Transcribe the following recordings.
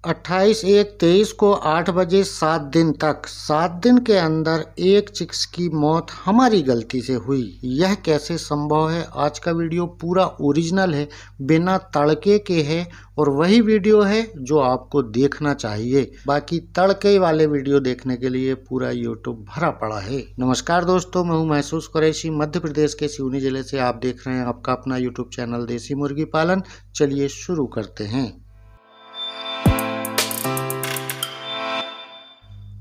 28/1/23 को 8 बजे 7 दिन तक 7 दिन के अंदर एक चिक्स की मौत हमारी गलती से हुई। यह कैसे संभव है? आज का वीडियो पूरा ओरिजिनल है, बिना तड़के के है और वही वीडियो है जो आपको देखना चाहिए। बाकी तड़के वाले वीडियो देखने के लिए पूरा यूट्यूब भरा पड़ा है। नमस्कार दोस्तों, मैं हूं महसूस कुरैशी, मध्य प्रदेश के सिवनी जिले से आप देख रहे हैं आपका अपना यूट्यूब चैनल देसी मुर्गी पालन। चलिए शुरू करते हैं।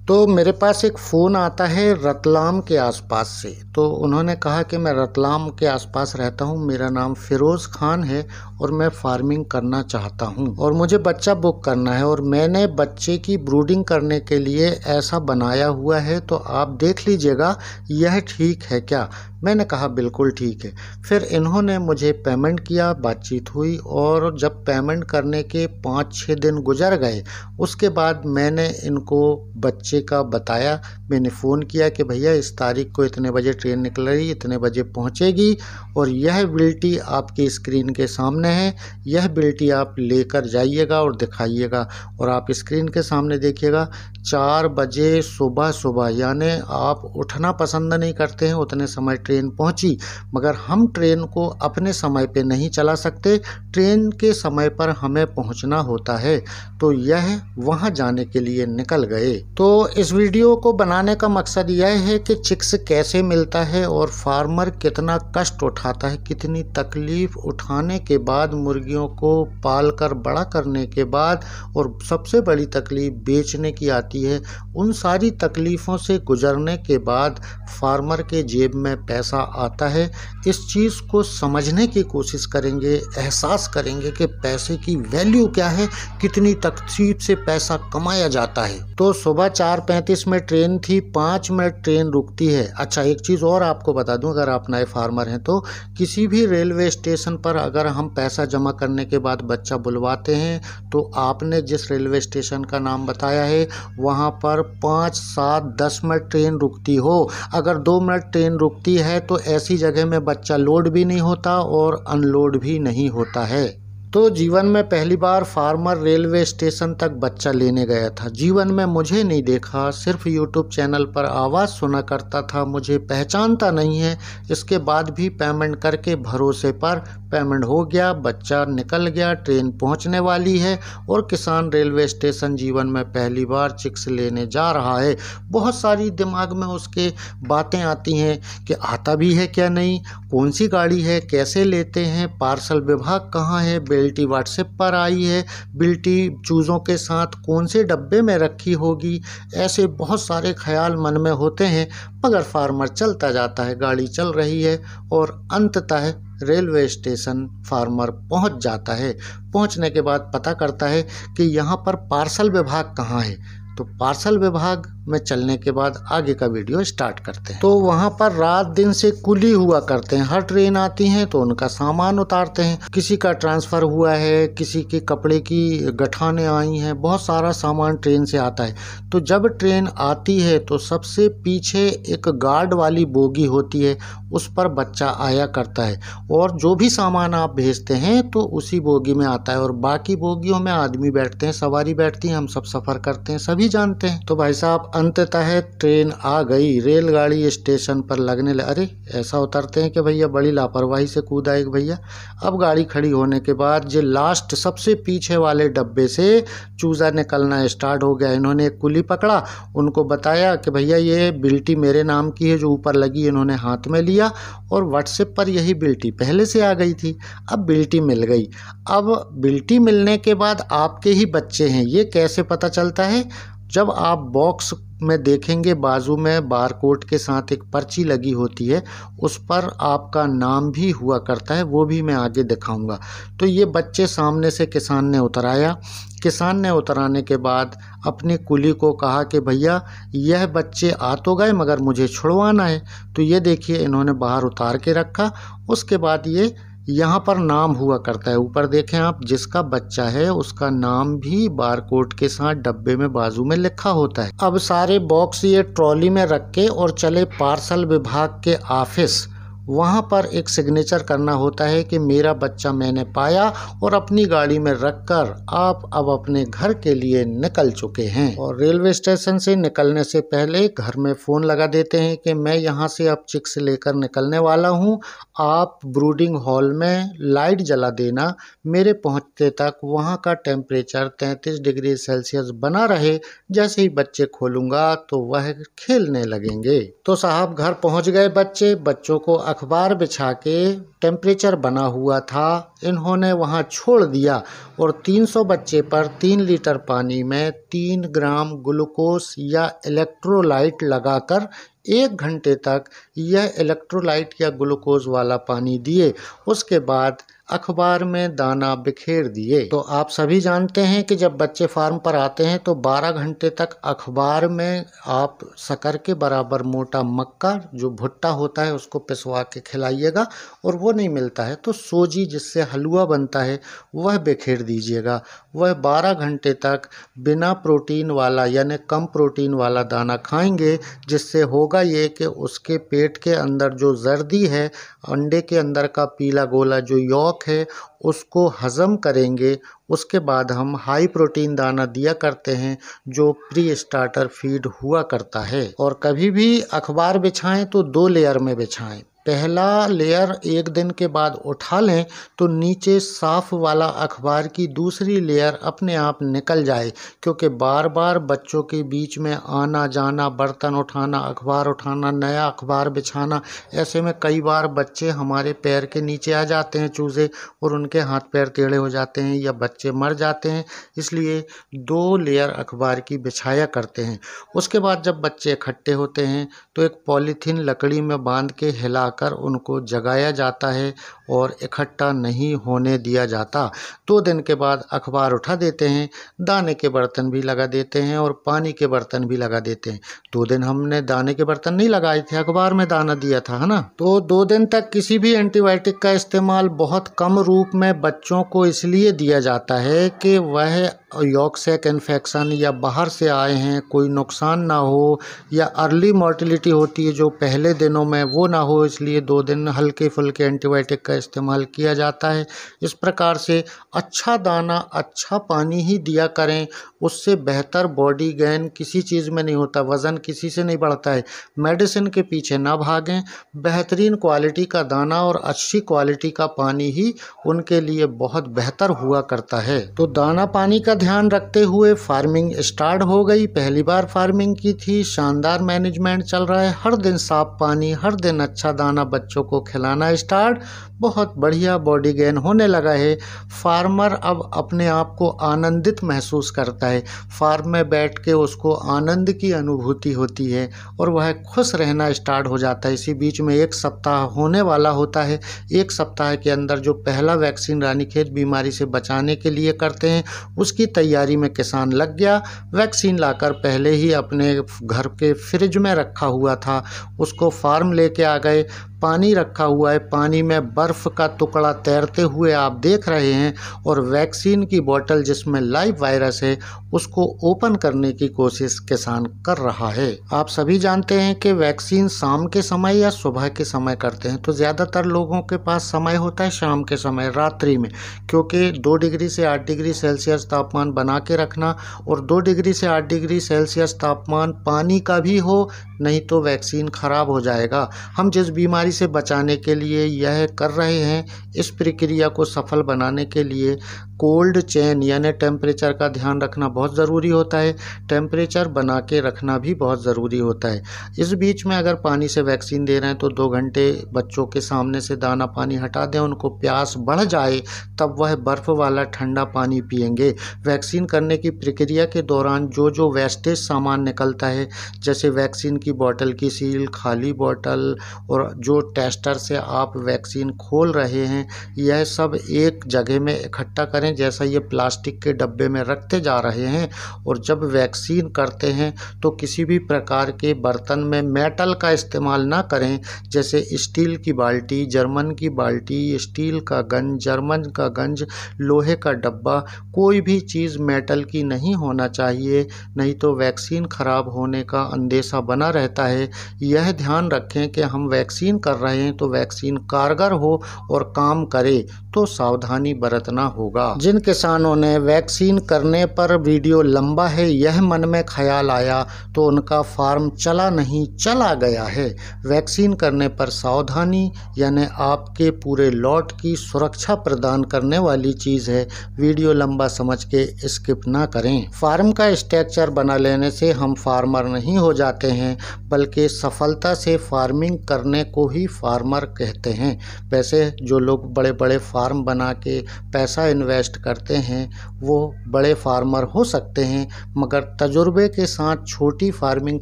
तो मेरे पास एक फ़ोन आता है रतलाम के आसपास से। तो उन्होंने कहा कि मैं रतलाम के आसपास रहता हूं, मेरा नाम फिरोज़ खान है और मैं फार्मिंग करना चाहता हूं और मुझे बच्चा बुक करना है और मैंने बच्चे की ब्रूडिंग करने के लिए ऐसा बनाया हुआ है, तो आप देख लीजिएगा यह ठीक है क्या? मैंने कहा बिल्कुल ठीक है। फिर इन्होंने मुझे पेमेंट किया, बातचीत हुई और जब पेमेंट करने के 5-6 दिन गुजर गए उसके बाद मैंने इनको बच्चे का बताया। मैंने फ़ोन किया कि भैया इस तारीख को इतने बजे ट्रेन निकल रही, इतने बजे पहुंचेगी और यह बिल्टी आपकी स्क्रीन के सामने है, यह बिल्टी आप लेकर जाइएगा और दिखाइएगा। और आप स्क्रीन के सामने देखिएगा 4 बजे सुबह यानी आप उठना पसंद नहीं करते हैं, उतने समय ट्रेन पहुंची। मगर हम ट्रेन को अपने समय पे नहीं चला सकते, ट्रेन के समय पर हमें पहुंचना होता है, तो यह वहां जाने के लिए निकल गए। तो इस वीडियो को बनाने का मकसद यह है कि चिक्स कैसे मिलता है और फार्मर कितना कष्ट उठाता है, कितनी तकलीफ उठाने के बाद मुर्गियों को पाल कर बड़ा करने के बाद, और सबसे बड़ी तकलीफ बेचने की आती है। उन सारी तकलीफ़ों से गुजरने के बाद फार्मर के जेब में पैसा आता है। इस चीज़ को समझने की कोशिश करेंगे, एहसास करेंगे कि पैसे की वैल्यू क्या है, कितनी तकलीफ से पैसा कमाया जाता है। तो सुबह 4:35 में ट्रेन थी, 5 मिनट ट्रेन रुकती है। अच्छा, एक चीज़ और आपको बता दूं, अगर आप नए फार्मर हैं तो किसी भी रेलवे स्टेशन पर अगर हम पैसा जमा करने के बाद बच्चा बुलवाते हैं तो आपने जिस रेलवे स्टेशन का नाम बताया है वहाँ पर 5, 7, 10 मिनट ट्रेन रुकती हो। अगर 2 मिनट ट्रेन रुकती है तो ऐसी जगह में बच्चा लोड भी नहीं होता और अनलोड भी नहीं होता है। तो जीवन में पहली बार फार्मर रेलवे स्टेशन तक बच्चा लेने गया था। जीवन में मुझे नहीं देखा, सिर्फ यूट्यूब चैनल पर आवाज़ सुना करता था, मुझे पहचानता नहीं है। इसके बाद भी पेमेंट करके भरोसे पर पेमेंट हो गया, बच्चा निकल गया, ट्रेन पहुंचने वाली है और किसान रेलवे स्टेशन जीवन में पहली बार चिक्स लेने जा रहा है। बहुत सारी दिमाग में उसके बातें आती हैं कि आता भी है क्या नहीं, कौन सी गाड़ी है, कैसे लेते हैं, पार्सल विभाग कहाँ है, बिल्टी व्हाट्सएप पर आई है, बिल्टी चूज़ों के साथ कौन से डब्बे में रखी होगी। ऐसे बहुत सारे ख्याल मन में होते हैं, मगर फार्मर चलता जाता है, गाड़ी चल रही है और अंततः रेलवे स्टेशन फार्मर पहुंच जाता है। पहुंचने के बाद पता करता है कि यहाँ पर पार्सल विभाग कहाँ है। तो पार्सल विभाग में चलने के बाद आगे का वीडियो स्टार्ट करते हैं। तो वहाँ पर रात दिन से कुली हुआ करते हैं, हर ट्रेन आती हैं तो उनका सामान उतारते हैं। किसी का ट्रांसफ़र हुआ है, किसी के कपड़े की गठाने आई हैं, बहुत सारा सामान ट्रेन से आता है। तो जब ट्रेन आती है तो सबसे पीछे एक गार्ड वाली बोगी होती है, उस पर बच्चा आया करता है और जो भी सामान आप भेजते हैं तो उसी बोगी में आता है और बाकी बोगियों में आदमी बैठते हैं, सवारी बैठती है, हम सब सफ़र करते हैं, सभी जानते हैं। तो भाई साहब अंततः ट्रेन आ गई, रेलगाड़ी स्टेशन पर लगने लगे। अरे ऐसा उतरते हैं कि भैया बड़ी लापरवाही से कूदा एक भैया। अब गाड़ी खड़ी होने के बाद जो लास्ट सबसे पीछे वाले डब्बे से चूज़ा निकलना स्टार्ट हो गया। इन्होंने एक कुली पकड़ा, उनको बताया कि भैया ये बिल्टी मेरे नाम की है जो ऊपर लगी। इन्होंने हाथ में लिया और व्हाट्सएप पर यही बिल्टी पहले से आ गई थी। अब बिल्टी मिल गई। अब बिल्टी मिलने के बाद आपके ही बच्चे हैं, ये कैसे पता चलता है? जब आप बॉक्स में देखेंगे बाजू में बारकोड के साथ एक पर्ची लगी होती है, उस पर आपका नाम भी हुआ करता है, वो भी मैं आगे दिखाऊंगा। तो ये बच्चे सामने से किसान ने उतराया। किसान ने उतराने के बाद अपनी कुली को कहा कि भैया यह बच्चे आ तो गए मगर मुझे छुड़वाना है। तो ये देखिए इन्होंने बाहर उतार के रखा। उसके बाद ये यहाँ पर नाम हुआ करता है, ऊपर देखें आप, जिसका बच्चा है उसका नाम भी बारकोड के साथ डब्बे में बाजू में लिखा होता है। अब सारे बॉक्स ये ट्रॉली में रख के और चले पार्सल विभाग के ऑफिस। वहाँ पर एक सिग्नेचर करना होता है कि मेरा बच्चा मैंने पाया, और अपनी गाड़ी में रखकर आप अब अपने घर के लिए निकल चुके हैं। और रेलवे स्टेशन से निकलने से पहले घर में फ़ोन लगा देते हैं कि मैं यहाँ से अब चिक्स लेकर निकलने वाला हूँ, आप ब्रूडिंग हॉल में लाइट जला देना, मेरे पहुँचते तक वहाँ का टेम्परेचर 33 डिग्री सेल्सियस बना रहे। जैसे ही बच्चे खोलूँगा तो वह खेलने लगेंगे। तो साहब घर पहुँच गए बच्चे, बच्चों को अखबार बिछा के टेम्परेचर बना हुआ था इन्होंने वहाँ छोड़ दिया, और 300 बच्चे पर 3 लीटर पानी में 3 ग्राम ग्लूकोज या इलेक्ट्रोलाइट लगाकर 1 घंटे तक यह इलेक्ट्रोलाइट या ग्लूकोज वाला पानी दिए। उसके बाद अखबार में दाना बिखेर दिए। तो आप सभी जानते हैं कि जब बच्चे फार्म पर आते हैं तो 12 घंटे तक अखबार में आप शक्कर के बराबर मोटा मक्का जो भुट्टा होता है उसको पिसवा के खिलाइएगा, और वो नहीं मिलता है तो सोजी जिससे हलवा बनता है वह बिखेर दीजिएगा। वह 12 घंटे तक बिना प्रोटीन वाला यानी कम प्रोटीन वाला दाना खाएंगे, जिससे होगा ये कि उसके पेट के अंदर जो जर्दी है, अंडे के अंदर का पीला गोला जो यॉक है, उसको हज़म करेंगे। उसके बाद हम हाई प्रोटीन दाना दिया करते हैं जो प्री स्टार्टर फीड हुआ करता है। और कभी भी अखबार बिछाएं तो 2 लेयर में बिछाएं। पहला लेयर 1 दिन के बाद उठा लें तो नीचे साफ वाला अखबार की दूसरी लेयर अपने आप निकल जाए, क्योंकि बार बार बच्चों के बीच में आना जाना, बर्तन उठाना, अखबार उठाना, नया अखबार बिछाना, ऐसे में कई बार बच्चे हमारे पैर के नीचे आ जाते हैं चूजे, और उनके हाथ पैर टेढ़े हो जाते हैं या बच्चे मर जाते हैं। इसलिए 2 लेयर अखबार की बिछाया करते हैं। उसके बाद जब बच्चे इकट्ठे होते हैं तो एक पॉलीथीन लकड़ी में बांध के हिलाकर उनको जगाया जाता है और इकट्ठा नहीं होने दिया जाता। 2 दिन के बाद अखबार उठा देते हैं, दाने के बर्तन भी लगा देते हैं और पानी के बर्तन भी लगा देते हैं। 2 दिन हमने दाने के बर्तन नहीं लगाए थे, अखबार में दाना दिया था, है ना। तो 2 दिन तक किसी भी एंटीबायोटिक का इस्तेमाल बहुत कम रूप में बच्चों को इसलिए दिया जाता है कि वह यॉर्कशेयर इन्फेक्शन या बाहर से आए हैं कोई नुकसान ना हो, या अर्ली मॉर्टिलिटी होती है जो पहले दिनों में वो ना हो, इसलिए 2 दिन हल्के फुल्के एंटीबायोटिक का इस्तेमाल किया जाता है। इस प्रकार से अच्छा दाना अच्छा पानी ही दिया करें, उससे बेहतर बॉडी गेन किसी चीज़ में नहीं होता, वज़न किसी से नहीं बढ़ता है। मेडिसिन के पीछे ना भागें, बेहतरीन क्वालिटी का दाना और अच्छी क्वालिटी का पानी ही उनके लिए बहुत बेहतर हुआ करता है। तो दाना पानी का ध्यान रखते हुए फार्मिंग स्टार्ट हो गई। पहली बार फार्मिंग की थी, शानदार मैनेजमेंट चल रहा है, हर दिन साफ पानी, हर दिन अच्छा दाना बच्चों को खिलाना स्टार्ट, बहुत बढ़िया बॉडी गेन होने लगा है। फार्मर अब अपने आप को आनंदित महसूस करता है, फार्म में बैठ के उसको आनंद की अनुभूति होती है और वह खुश रहना स्टार्ट हो जाता है। इसी बीच में 1 सप्ताह होने वाला होता है। 1 सप्ताह के अंदर जो पहला वैक्सीन रानीखेत बीमारी से बचाने के लिए करते हैं उसकी तैयारी में किसान लग गया। वैक्सीन लाकर पहले ही अपने घर के फ्रिज में रखा हुआ था, उसको फार्म लेके आ गए। पानी रखा हुआ है, पानी में बर्फ़ का टुकड़ा तैरते हुए आप देख रहे हैं, और वैक्सीन की बोतल जिसमें लाइव वायरस है उसको ओपन करने की कोशिश किसान कर रहा है। आप सभी जानते हैं कि वैक्सीन शाम के समय या सुबह के समय करते हैं, तो ज़्यादातर लोगों के पास समय होता है शाम के समय, रात्रि में, क्योंकि 2 डिग्री से 8 डिग्री सेल्सियस तापमान बना के रखना, और 2 डिग्री से 8 डिग्री सेल्सियस तापमान पानी का भी हो, नहीं तो वैक्सीन ख़राब हो जाएगा। हम जिस बीमारी से बचाने के लिए यह कर रहे हैं, इस प्रक्रिया को सफल बनाने के लिए कोल्ड चेन यानी टेम्परेचर का ध्यान रखना बहुत ज़रूरी होता है, टेम्परेचर बना के रखना भी बहुत ज़रूरी होता है। इस बीच में अगर पानी से वैक्सीन दे रहे हैं तो 2 घंटे बच्चों के सामने से दाना पानी हटा दें, उनको प्यास बढ़ जाए तब वह बर्फ़ वाला ठंडा पानी पिएंगे। वैक्सीन करने की प्रक्रिया के दौरान जो जो वेस्टेज सामान निकलता है, जैसे वैक्सीन की बोतल की सील, खाली बोतल, और जो टेस्टर से आप वैक्सीन खोल रहे हैं, यह सब एक जगह में इकट्ठा करें जैसा ये प्लास्टिक के डब्बे में रखते जा रहे हैं। और जब वैक्सीन करते हैं तो किसी भी प्रकार के बर्तन में मेटल का इस्तेमाल ना करें, जैसे स्टील की बाल्टी, जर्मन की बाल्टी, स्टील का गंज, जर्मन का गंज, लोहे का डब्बा, कोई भी चीज़ मेटल की नहीं होना चाहिए, नहीं तो वैक्सीन ख़राब होने का अंदेशा बना रहता है। यह ध्यान रखें कि हम वैक्सीन कर रहे हैं तो वैक्सीन कारगर हो और काम करे तो सावधानी बरतना होगा। जिन किसानों ने वैक्सीन करने पर वीडियो लंबा है यह मन में ख्याल आया तो उनका फार्म चला नहीं चला गया है। वैक्सीन करने पर सावधानी यानी आपके पूरे लॉट की सुरक्षा प्रदान करने वाली चीज़ है। वीडियो लंबा समझ के स्किप ना करें। फार्म का स्ट्रक्चर बना लेने से हम फार्मर नहीं हो जाते हैं बल्कि सफलता से फार्मिंग करने को ही फार्मर कहते हैं। वैसे जो लोग बड़े बड़े फार्म बना के पैसा इन्वेस्ट करते हैं वो बड़े फार्मर हो सकते हैं, मगर तजुर्बे के साथ छोटी फार्मिंग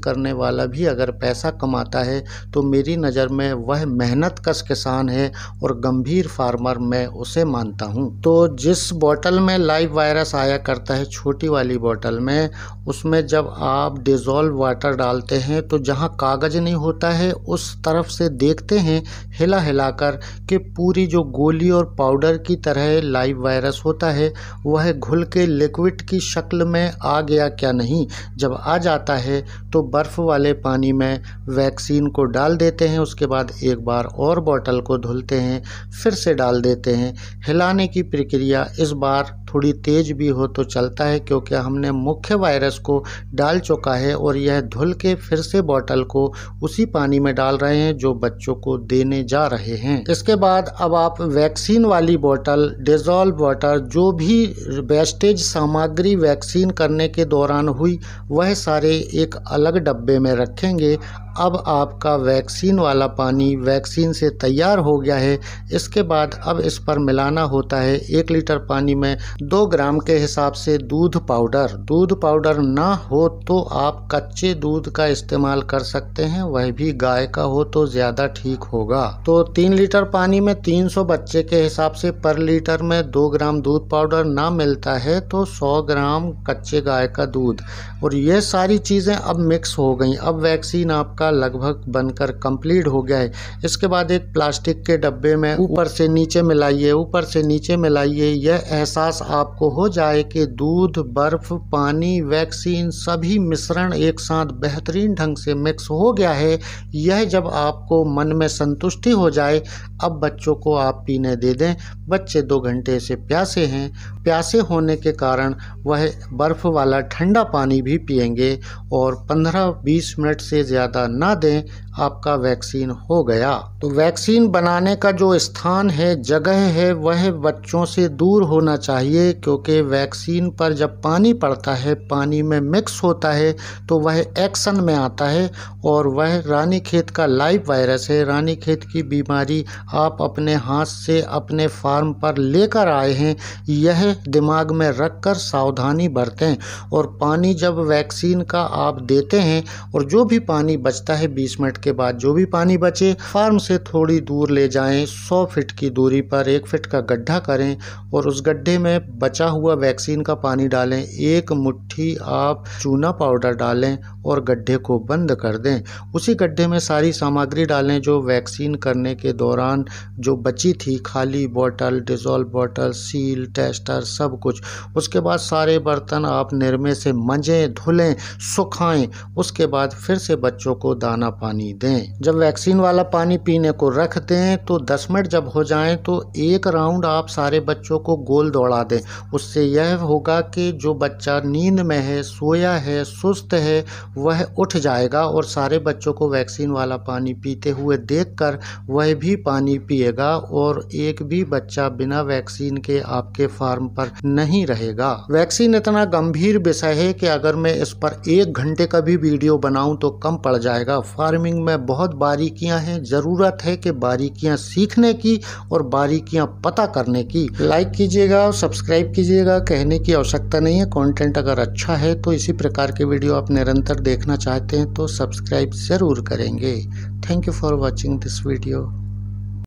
करने वाला भी अगर पैसा कमाता है तो मेरी नज़र में वह मेहनत कश किसान है और गंभीर फार्मर मैं उसे मानता हूँ। तो जिस बोतल में लाइव वायरस आया करता है, छोटी वाली बोतल में, उसमें जब आप डिज़ोल्व वाटर डालते हैं तो जहाँ कागज़ नहीं होता है उस तरफ से देखते हैं हिला हिलाकर कि पूरी जो गोली और पाउडर की तरह लाइव वायरस होता है वह घुल के लिक्विड की शक्ल में आ गया क्या नहीं। जब आ जाता है तो बर्फ़ वाले पानी में वैक्सीन को डाल देते हैं, उसके बाद एक बार और बोतल को धुलते हैं, फिर से डाल देते हैं। हिलाने की प्रक्रिया इस बार थोड़ी तेज़ भी हो तो चलता है क्योंकि हमने मुख्य वायरस को डाल चुका है और यह धुल के फिर से बोतल को उसी पानी में डाल रहे हैं जो बच्चों को देने जा रहे हैं। इसके बाद अब आप वैक्सीन वाली बोतल, डिज़ोल्व वाटर, जो भी वेस्टेज सामग्री वैक्सीन करने के दौरान हुई वह सारे एक अलग डब्बे में रखेंगे। अब आपका वैक्सीन वाला पानी वैक्सीन से तैयार हो गया है। इसके बाद अब इस पर मिलाना होता है 1 लीटर पानी में 2 ग्राम के हिसाब से दूध पाउडर। दूध पाउडर ना हो तो आप कच्चे दूध का इस्तेमाल कर सकते हैं, वह भी गाय का हो तो ज़्यादा ठीक होगा। तो 3 लीटर पानी में 300 बच्चे के हिसाब से पर लीटर में 2 ग्राम दूध पाउडर ना मिलता है तो 100 ग्राम कच्चे गाय का दूध, और ये सारी चीज़ें अब मिक्स हो गई। अब वैक्सीन आपका लगभग बनकर कंप्लीट हो गया है। इसके बाद एक प्लास्टिक के डब्बे में ऊपर से नीचे मिलाइए, ऊपर से नीचे मिलाइए। यह एहसास आपको हो जाए कि दूध, बर्फ, पानी, वैक्सीन सभी मिश्रण एक साथ बेहतरीन ढंग से मिक्स हो गया है। यह जब आपको मन में संतुष्टि हो जाए अब बच्चों को आप पीने दे दें। बच्चे 2 घंटे से प्यासे हैं, प्यासे होने के कारण वह बर्फ़ वाला ठंडा पानी भी पिएंगे और 15-20 मिनट से ज़्यादा ना दें, आपका वैक्सीन हो गया। तो वैक्सीन बनाने का जो स्थान है, जगह है, वह बच्चों से दूर होना चाहिए क्योंकि वैक्सीन पर जब पानी पड़ता है, पानी में मिक्स होता है तो वह एक्शन में आता है और वह रानीखेत का लाइव वायरस है। रानीखेत की बीमारी आप अपने हाथ से अपने फार्म पर लेकर आए हैं, यह दिमाग में रखकर सावधानी बरतें। और पानी जब वैक्सीन का आप देते हैं और जो भी पानी बचता है 20 मिनट के बाद जो भी पानी बचे फार्म से थोड़ी दूर ले जाएं, 100 फीट की दूरी पर 1 फीट का गड्ढा करें और उस गड्ढे में बचा हुआ वैक्सीन का पानी डालें। 1 मुट्ठी आप चूना पाउडर डालें और गड्ढे को बंद कर दें। उसी गड्ढे में सारी सामग्री डालें जो वैक्सीन करने के दौरान जो बची थी, खाली बोतल, डिज़ोल्व बोतल, सील, टेस्टर, सब कुछ। उसके बाद सारे बर्तन आप निरमे से मंजें, धुलें, सुखाएं। उसके बाद फिर से बच्चों को दाना पानी दें। जब वैक्सीन वाला पानी पीने को रख दें तो 10 मिनट जब हो जाएं तो 1 राउंड आप सारे बच्चों को गोल दौड़ा दें। उससे यह होगा कि जो बच्चा नींद में है, सोया है, सुस्त है, वह उठ जाएगा और सारे बच्चों को वैक्सीन वाला पानी पीते हुए देखकर वह भी पानी पिएगा और एक भी बच्चा बिना वैक्सीन के आपके फार्म पर नहीं रहेगा। वैक्सीन इतना गंभीर विषय है कि अगर मैं इस पर 1 घंटे का भी वीडियो बनाऊं तो कम पड़ जाएगा। फार्मिंग में बहुत बारीकियां हैं, ज़रूरत है कि बारीकियां सीखने की और बारीकियां पता करने की। लाइक कीजिएगा और सब्सक्राइब कीजिएगा, कहने की आवश्यकता नहीं है। कंटेंट अगर अच्छा है तो इसी प्रकार के वीडियो आप निरंतर देखना चाहते हैं तो सब्सक्राइब ज़रूर करेंगे। Thank you for watching this video.